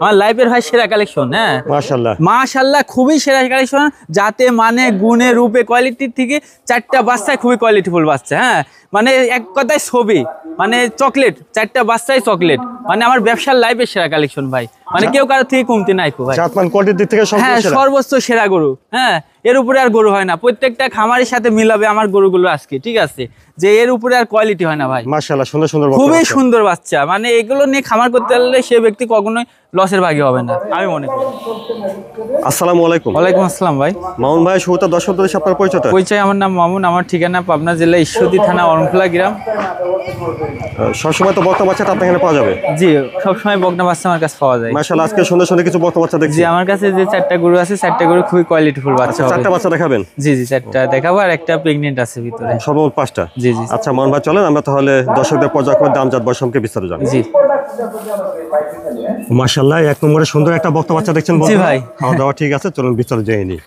আমার লাইফের ভাই সেরা কালেকশন। হ্যাঁ মাশাআল্লাহ মাশাআল্লাহ, খুবই সেরা কালেকশন, যাতে মানে গুণে রূপে কোয়ালিটির থেকে চারটা বাচ্চায় খুবই কোয়ালিটিফুল বাচ্চা। হ্যাঁ মানে এক কথায় ছবি, মানে চকলেট, চারটা বাচ্চাই চকলেট, মানে আমার ব্যবসার লাইফের সেরা কালেকশন ভাই, মানে কেউ কারো থেকে কমতি নাই ভাই। জাতমান কোয়ালিটির দিক থেকে হ্যাঁ সর্বোচ্চ সেরা গরু। হ্যাঁ এর উপরে আর গরু হয় না, প্রত্যেকটা খামারের সাথে মিলাবে আমার গরুগুলো আজকে, ঠিক আছে, যে এর উপরে আর কোয়ালিটি হয় না ভাই। মাশাআল্লাহ সুন্দর সুন্দর, খুবই সুন্দর বাচ্চা, মানে এগুলো নিয়ে খামার করতে পারলে সে ব্যক্তি কখনোই লসের ভাগী হবে না আমি মনে করি। আসসালামু আলাইকুম। ওয়ালাইকুম আসসালাম ভাই। মামুন ভাই, শুরুতে দর্শকদের সাথে আপনার পরিচয়টা। পরিচয়, আমার নাম মামুন, আমার ঠিকানা পাবনা জেলা ঈশ্বরদী থানা অরণখোলা গ্রাম। সবসময় তো বকনা বাচ্চাটা আপনার এখানে পাওয়া যাবে? জি সবসময় বকনা বাচ্চা আমার কাছে পাওয়া যায়। মাশাআল্লাহ, আজকে সুন্দর সুন্দর কিছু বকনা বাচ্চা দেখছি। জি আমার কাছে যে চারটা গরু আছে, চারটা গরু খুবই কোয়ালিটিফুল বাচ্চা হবে। চারটা বাচ্চা দেখাবেন? জি জি চারটা দেখাবো, আর একটা প্রেগন্যান্ট আছে ভিতরে, সর্বমোট 5টা। জি জি। আচ্ছা মামুন ভাই, চলেন আমরা তাহলে দর্শকদের পর্যায়ক্রমে দাম জাত বয়স সম্পর্কে বিস্তারিত জানি। জি মাশাআল্লাহ, এক নম্বরে সুন্দর একটা বকনা বাচ্চা দেখছেন। জি ভাই। খাওয়া দাওয়া ঠিক আছে, চলুন বিস্তারিত জেনে নিই।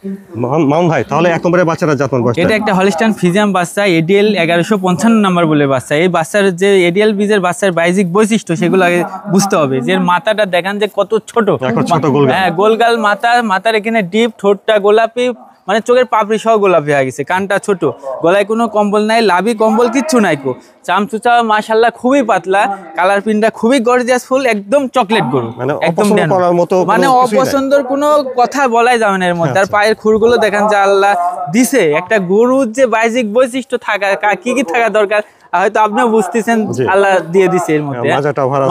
মামুন ভাই, তাহলে এক নম্বরে বাচ্চাটা জাতমান বয়স? এটা একটা হলিস্টাইন ফ্রিজিয়ান বাচ্চা, এডিএল 1155 নাম্বার বলে বাচ্চা। এই বাচ্চার যে এডিএল বীজের বাচ্চার বাইজিক বৈশিষ্ট্য সেগুলো আগে বুঝতে হবে। যে মাথাটা দেখান যে কত ছোট, হ্যাঁ গোলগাল মাথা, মাথার এখানে ডিপ, ঠোঁটটা গোলাপি, মানে চোখের পাপড়ি সহ গোলাপি হয়ে গেছে, কানটা ছোট, গলায় কোনো কম্বল নাই, লাভি কম্বল কিচ্ছু নাই কো, চামচুচা মাশাআল্লাহ খুবই পাতলা, কালার পিনটা খুবই গর্জিয়াস ফুল, একদম চকলেট গরু, একদম মানে অপছন্দের কোনো কথা বলাই যাবে না এর মধ্যে। আর পায়ের খুরগুলো দেখেন যে আল্লাহ দিছে, একটা গরুর যে বাইজিক বৈশিষ্ট্য থাকা, কি কি থাকা দরকার হয়তো আপনিও বুঝতেছেন, আল্লাহ দিয়ে দিছে এর মধ্যে।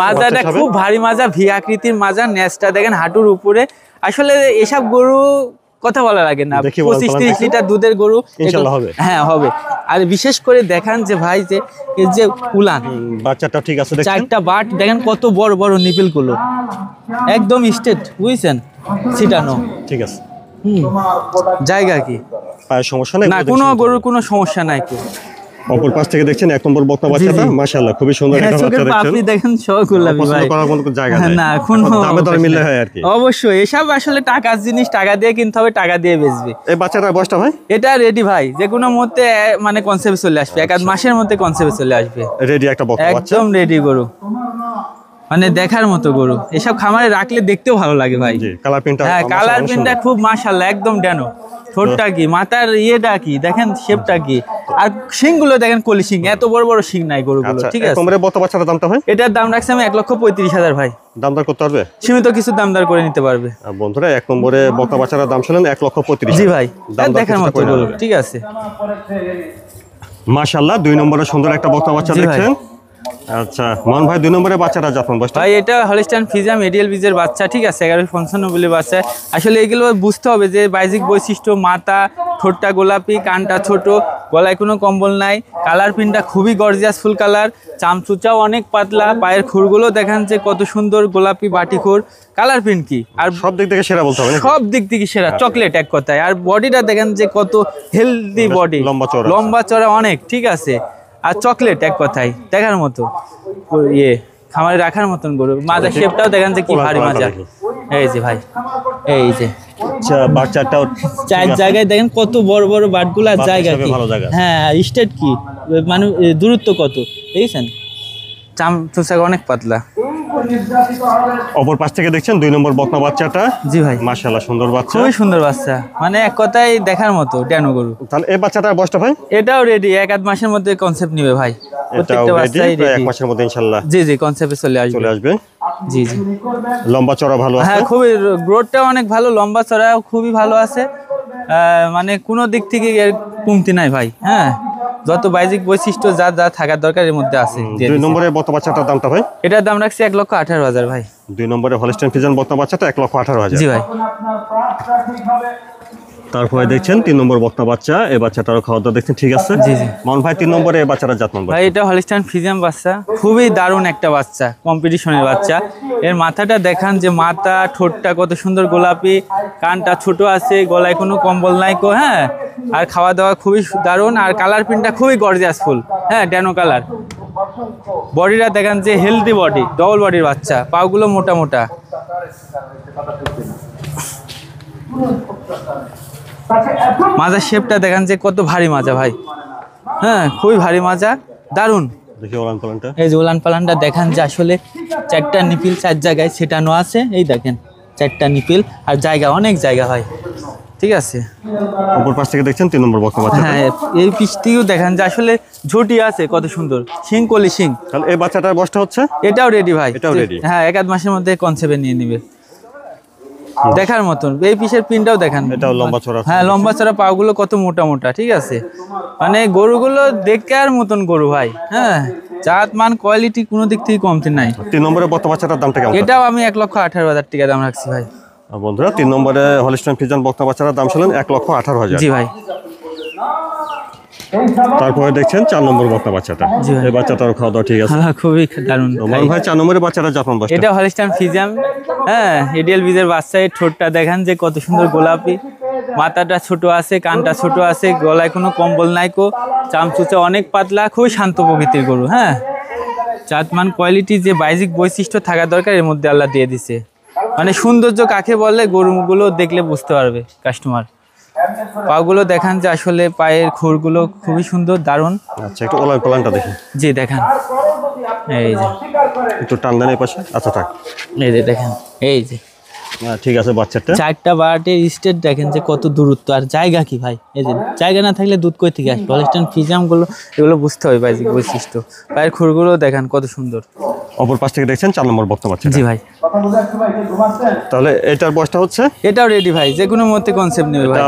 মাজাটা খুব ভারী মাজা, ভি আকৃতির মাজা, নেজটা দেখেন হাঁটুর উপরে। আসলে এসব গরু কথা বলা লাগে না, 25-30 লিটার দুধের গরু হবে। হ্যাঁ হবে। আর বিশেষ করে দেখান যে ভাই যে এই যে উলান বাচ্চাটা ঠিক আছে, চারটা বাট দেখেন কত বড় বড় নিপিল গুলো, একদম স্ট্রেট, বুঝছেন, ছিটানো, ঠিক আছে। জায়গা কি পায়ের সমস্যা নেই না, কোনো গরুর কোনো সমস্যা নাই। অপর পাশ থেকে দেখছেন এক নম্বর বকনা বাচ্চাটা, মাশাআল্লাহ খুবই সুন্দর একটা বাচ্চা দেখছেন। আপনি দেখেন সবগুলা ভাই করার মতো জায়গা নাই, না কোনো দামে দরে মিললে হয় আর কি। অবশ্যই এসব আসলে টাকার জিনিস, টাকা দিয়ে কিনতে হবে, টাকা দিয়ে বেচবে। এই বাচ্চাটার বয়সটা ভাই? এটা রেডি ভাই, যে কোনো মুহূর্তে মানে কনসেপ্ট চলে আসবে, এক আধ মাসের মধ্যে কনসেপ্ট চলে আসবে। রেডি একটা বকনা বাচ্চা, একদম রেডি গরু, মানে দেখার মতো গরু। এসব খামারে রাখলে দেখতেও ভালো লাগে ভাই। কালার প্রিন্টটা, হ্যাঁ কালার প্রিন্টটা খুব মাশাআল্লাহ, একদম ড্যানো, ঠোঁটটা কি, মাথার ইয়েটা কি দেখেন, শেপটা কি, আর শিংগুলো দেখেন কলি শিং, এত বড় বড় শিং নাই গরুগুলো, ঠিক আছে। তোমরা বকনা বাচ্চাটার দামটা ভাই? এটার দাম রাখছি আমি 1,35,000 ভাই। দামদার করতে পারবে? সীমিত কিছু দামদার করে নিতে পারবে। বন্ধুরা, এক নম্বরে বকনা বাচ্চাটার দাম শুনলেন 1,35,000। জি ভাই, দেখার মতো গরু, ঠিক আছে। মাশাআল্লাহ, 2 নম্বরে সুন্দর একটা বকনা বাচ্চা দেখছেন। আচ্ছা মান ভাই, 2 নম্বরে বাচ্চাটা জাতমান বয়স? ভাই এটা হলিস্টাইন ফ্রিজিয়ান এডিএল বীজের বাচ্চা, ঠিক আছে, 1155 বলে বাচ্চা। আসলে এগুলো বুঝতে হবে যে বাইজিক বৈশিষ্ট্য, মাথা, ঠোঁটটা গোলাপি, কানটা ছোট, গলায় কোনো কম্বল নাই, কালার প্রিন্টটা খুবই গর্জিয়াস ফুল কালার, চামচুচাও অনেক পাতলা, পায়ের খুরগুলো দেখেন যে কত সুন্দর গোলাপি বাটি খুর, কালার প্রিন্ট কি, আর সব দিক থেকে সেরা বলতে হবে, সব দিক থেকে সেরা, চকলেট এক কথায়। আর বডিটা দেখেন যে কত হেলদি বডি, লম্বা চড়া অনেক, ঠিক আছে, আর চকলেট এক কথায়, দেখার মতো ইয়ে, খামারে রাখার মতন গরু। মাজার শেপটাও দেখেন যে কি ভারী মাজা, এই যে ভাই, এই যে বাচ্চাটাও চার জায়গায় দেখেন কত বড় বড় বাটগুলা, জায়গা কি, হ্যাঁ স্টেট কি, মানে দূরত্ব কত দেখছেন, চামচুচা অনেক পাতলা। অপর পাশ থেকে দেখছেন 2 নম্বর বকনা বাচ্চাটা। জি ভাই, মাশাআল্লাহ সুন্দর বাচ্চা, খুবই সুন্দর বাচ্চা, মানে এক কথায় দেখার মতো ড্যানো গরু। তাহলে এই বাচ্চাটার বয়সটা ভাই? এটাও রেডি, 1-1.5 মাসের মধ্যে কনসেপ্ট নিবে ভাই, প্রত্যেকটা বাচ্চাই রেডি, 1 মাসের মধ্যে ইনশাআল্লাহ জি জি কনসেপ্টে চলে আসবে। জি জি, লম্বা চড়া ভালো আছে, হ্যাঁ খুবই, গ্রোথটা অনেক ভালো, লম্বা চড়াও খুবই ভালো আছে, মানে কোনো দিক থেকে এর কমতি নাই ভাই। হ্যাঁ যত বাইজিক বৈশিষ্ট্য যা যা থাকার দরকার এর মধ্যে আছে। 2 নম্বরে বকনা বাচ্চাটার দামটা ভাই? এটার দাম রাখছি 1,18,000 ভাই। 2 নম্বরে হলিস্টাইন ফ্রিজিয়ান বকনা বাচ্চাটা 1,18,000। জি ভাই। তারপরে দেখছেন 3 নম্বর বকনা বাচ্চা, এই বাচ্চাটারও খাওয়া দাওয়া দেখছেন ঠিক আছে। জি জি। মান ভাই 3 নম্বরে এই বাচ্চাটার জাতমান ভাই? এটা হলিস্টাইন ফ্রিজিয়ান বাচ্চা, খুবই দারুণ একটা বাচ্চা, কম্পিটিশনের বাচ্চা। এর মাথাটা দেখান যে মাথা, ঠোঁটটা কত সুন্দর গোলাপি, কানটা ছোট আছে, গলায় কোনো কম্বল নাই কো, হ্যাঁ, আর খাওয়া দাওয়া খুবই দারুণ, আর কালার প্রিন্টটা খুবই গর্জিয়াস ফুল, হ্যাঁ ড্যানো কালার। বডিটা দেখান যে হেলদি বডি, ডবল বডির বাচ্চা, পাগুলো মোটা মোটা। মাজার শেপটা দেখান যে কত ভারী মাজা ভাই, হ্যাঁ খুবই ভারী মাজা, দারুণ দেখি ওলান পালানটা। এই যে উলান পালানটা দেখান যে আসলে 4টা নিপিল 4 জায়গায় সেটানো আছে। এই দেখেন 4টা নিপিল, আর জায়গা অনেক জায়গা হয়, ঠিক আছে। অপর পাশ থেকে দেখছেন 3 নম্বর বকনা বাচ্চা। হ্যাঁ, এই পিসটিও দেখান যে আসলে ঝুটি আছে কত সুন্দর, শিং কলি শিং। তাহলে এই বাচ্চাটার বয়সটা হচ্ছে? এটাও রেডি ভাই, এটাও ready? হ্যাঁ, 1-1 মাসের মধ্যে কনসেপ্টে নিয়ে নেবে, দেখার মতন। এই পিসের পিনটাও দেখান, এটাও লম্বা চড়া। হ্যাঁ, লম্বা চড়া, পাগুলো কত মোটা মোটা, ঠিক আছে। মানে গরুগুলো দেখার মতন গরু ভাই, হ্যাঁ, জাত মান কোয়ালিটি কোনো দিক থেকে কমতি নাই। 3 নম্বরে বকনা বাচ্চাটার দামটা কেমন? এটাও আমি 1,18,000 টাকা দাম রাখছি ভাই। বন্ধুরা 3 নম্বরে হলিস্টাইন ফ্রিজিয়ান বকনা বাচ্চাটার দাম ছিলেন 1,18,000। জি ভাই। তারপরে দেখছেন 4 নম্বর বকনা বাচ্চাটা। জি ভাই। এই বাচ্চাটার খাওয়া দাওয়া ঠিক আছে? হ্যাঁ, খুবই দারুণ মামুন ভাই 4 নম্বরে বাচ্চাটা জাতমান বয়সটা? এটা হলিস্টাইন ফ্রিজিয়ান, হ্যাঁ, এডিএল বীজের বাচ্চা। এই ঠোঁটটা দেখান যে কত সুন্দর গোলাপি, মাথাটা ছোট আছে, কানটা ছোট আছে, গলায় কোনো কম্বল নাই, চামচুচা অনেক পাতলা, খুবই শান্ত প্রকৃতির গরু। হ্যাঁ, জাতমান কোয়ালিটি যে বাইজিক বৈশিষ্ট্য থাকা দরকার এর মধ্যে আল্লাহ দিয়ে দিছে। মানে সৌন্দর্য কাকে বলে গরুগুলো দেখলে বুঝতে পারবে কাস্টমার। পাগুলো দেখান যে আসলে পায়ের খুরগুলো খুবই সুন্দর, দারুণ। আচ্ছা, একটু ওলান পালানটা দেখি। জি দেখান, এই যে একটু টান দেন এই পাশে। আচ্ছা থাক, এই যে দেখেন, এই যে ঠিক আছে। বাচ্চাটা 4টা বাটের স্টেট দেখেন যে কত দূরত্ব, আর জায়গা কি ভাই। এই যে জায়গা না থাকলে দুধ কই থেকে আসবে। হলিস্টাইন ফ্রিজিয়ান গুলো এগুলো বুঝতে হবে বাইজিক বৈশিষ্ট্য। পায়ের খুরগুলো দেখান কত সুন্দর। অপর পাশ থেকে দেখছেন 4 নম্বর বকনা বাচ্চা। জি ভাই। তাহলে এটার বয়সটা হচ্ছে? এটাও রেডি ভাই, যে কোনো মতে কনসেপ্ট নেবে ভাই। এটা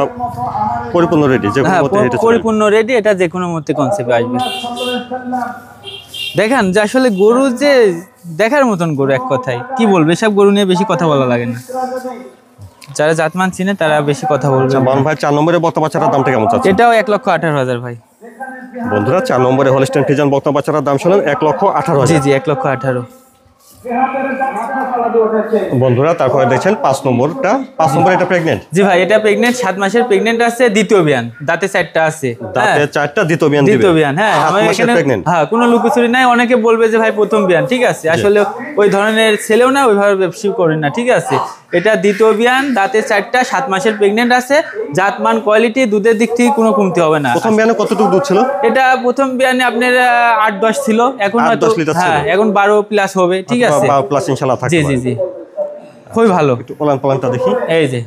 পরিপূর্ণ রেডি, যে কোনো হ্যাঁ, মতে এটা পরিপূর্ণ রেডি, এটা যে কোনো মতে কনসেপ্টে আসবে। দেখান যে আসলে গরু যে দেখার মতন গরু, এক কথায় কি বলবে, সব গরু নিয়ে বেশি কথা বলা লাগে না। যারা জাতমান চিনে তারা বেশি কথা বলবে। মামুন ভাই 4 নম্বরে বকনা বাচ্চাটার দামটা কেমন চাচ্ছে? এটাও 1,18,000 ভাই। বন্ধুরা 4 নম্বরে হলিস্টাইন ফ্রিজিয়ান বকনা বাচ্চাটার দাম শুনলেন 1,18,000। জি জি, 1,18,000। বন্ধুরা তারপরে দেখছেন 5 নম্বরটা। 5 নম্বর এটা প্রেগন্যান্ট? জি ভাই, এটা প্রেগন্যান্ট, 7 মাসের প্রেগন্যান্ট আছে, দ্বিতীয় বিয়ান, দাঁতে 4টা আছে। দাঁতে 4টা, দ্বিতীয় বিয়ান দিবে। দ্বিতীয় বিয়ান, হ্যাঁ। 7 আমার মাসের এখানে প্রেগন্যান্ট। হ্যাঁ, কোনো লুকোচুরি নাই। অনেকে বলবে যে ভাই প্রথম বিয়ান, ঠিক আছে, আসলে ওই ধরনের ছেলেও না, ওইভাবে ব্যবসা করি না, ঠিক আছে। এটা দ্বিতীয় বিয়ান, দাঁতে 4টা, 7 মাসের প্রেগন্যান্ট আছে, জাতমান কোয়ালিটি, দুধের দিক থেকে কোনো কমতি হবে না। প্রথম বিয়ানে কতটুকু দুধ ছিল? এটা প্রথম বিয়ানে আপনার 8-10 ছিল, এখন হয়তো 8-10 লিটার ছিল। হ্যাঁ, এখন 12 প্লাস হবে, ঠিক আছে। 12 প্লাস ইনশাআল্লাহ থাকবে। জি জি জি, খুবই ভালো। একটু ওলান পালানটা দেখি। এই যে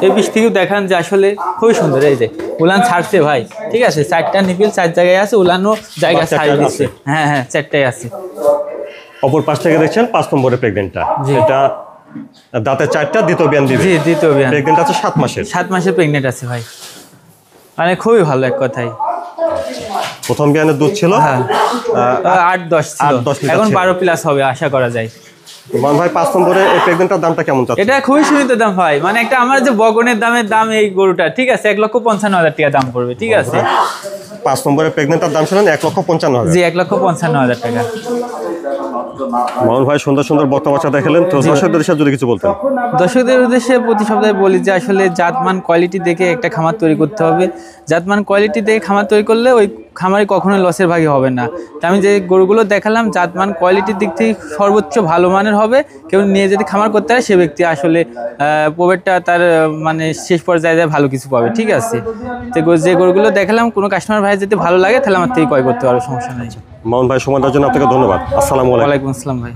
এই পিস থেকেও দেখান যে আসলে খুবই সুন্দর। এই যে উলান ছাড়ছে ভাই, ঠিক আছে, 4টা নিপিল 4 জায়গায় আছে, উলানও জায়গা ছাড় দিচ্ছে। হ্যাঁ হ্যাঁ, 4টাই আছে। অপর পাশ থেকে দেখছেন 5 নম্বরে প্রেগন্যান্টটা। এটা দাঁতে 4টা, দ্বিতীয় বিয়ান দিবে। জি, দ্বিতীয় বিয়ান, প্রেগন্যান্ট আছে 7 মাসের। 7 মাসের প্রেগন্যান্ট আছে ভাই, মানে খুবই ভালো এক কথায়। প্রথম বিয়ানের দুধ ছিল হ্যাঁ, 8-10 ছিল, 8-10 লিটার এখন ছিল। 12 প্লাস হবে আশা করা যায়। মামুন ভাই 5 নম্বরে এই প্রেগন্যান্টটার দামটা কেমন চাচ্ছে? এটা খুবই সীমিত দাম ভাই, মানে একটা আমার যে বগনের দাম এই গরুটা, ঠিক আছে, 1,55,000 টাকা দাম পড়বে, ঠিক আছে। 5 নম্বরে প্রেগন্যান্টটার দাম শুনেন 1,55,000। জি, 1,55,000 টাকা। মামুন ভাই সুন্দর সুন্দর বকনা বাচ্চা দেখালেন, তো দর্শকদের উদ্দেশ্যে যদি কিছু বলতেন। দর্শকদের উদ্দেশ্যে প্রতি সপ্তাহে বলি যে আসলে জাতমান কোয়ালিটি দেখে একটা খামার তৈরি করতে হবে। জাতমান কোয়ালিটি দেখে খামার তৈরি করলে ওই খামারে কখনোই লসের ভাগী হবে না। তা আমি যে গরুগুলো দেখালাম জাতমান কোয়ালিটির দিক থেকে সর্বোচ্চ ভালো মানের হবে। কেউ নিয়ে যদি খামার করতে হয় সে ব্যক্তি আসলে প্রবেটটা তার মানে শেষ পর্যায়ে যায় ভালো কিছু পাবে, ঠিক আছে। তো যে গরুগুলো দেখালাম কোনো কাস্টমার ভাই যদি ভালো লাগে তাহলে আমার থেকে ক্রয় করতে পারবে, সমস্যা নেই। মামুন ভাই সময় দেওয়ার জন্য আপনাকে ধন্যবাদ। আসসালামু আলাইকুম। ওয়ালাইকুম আসসালাম ভাই।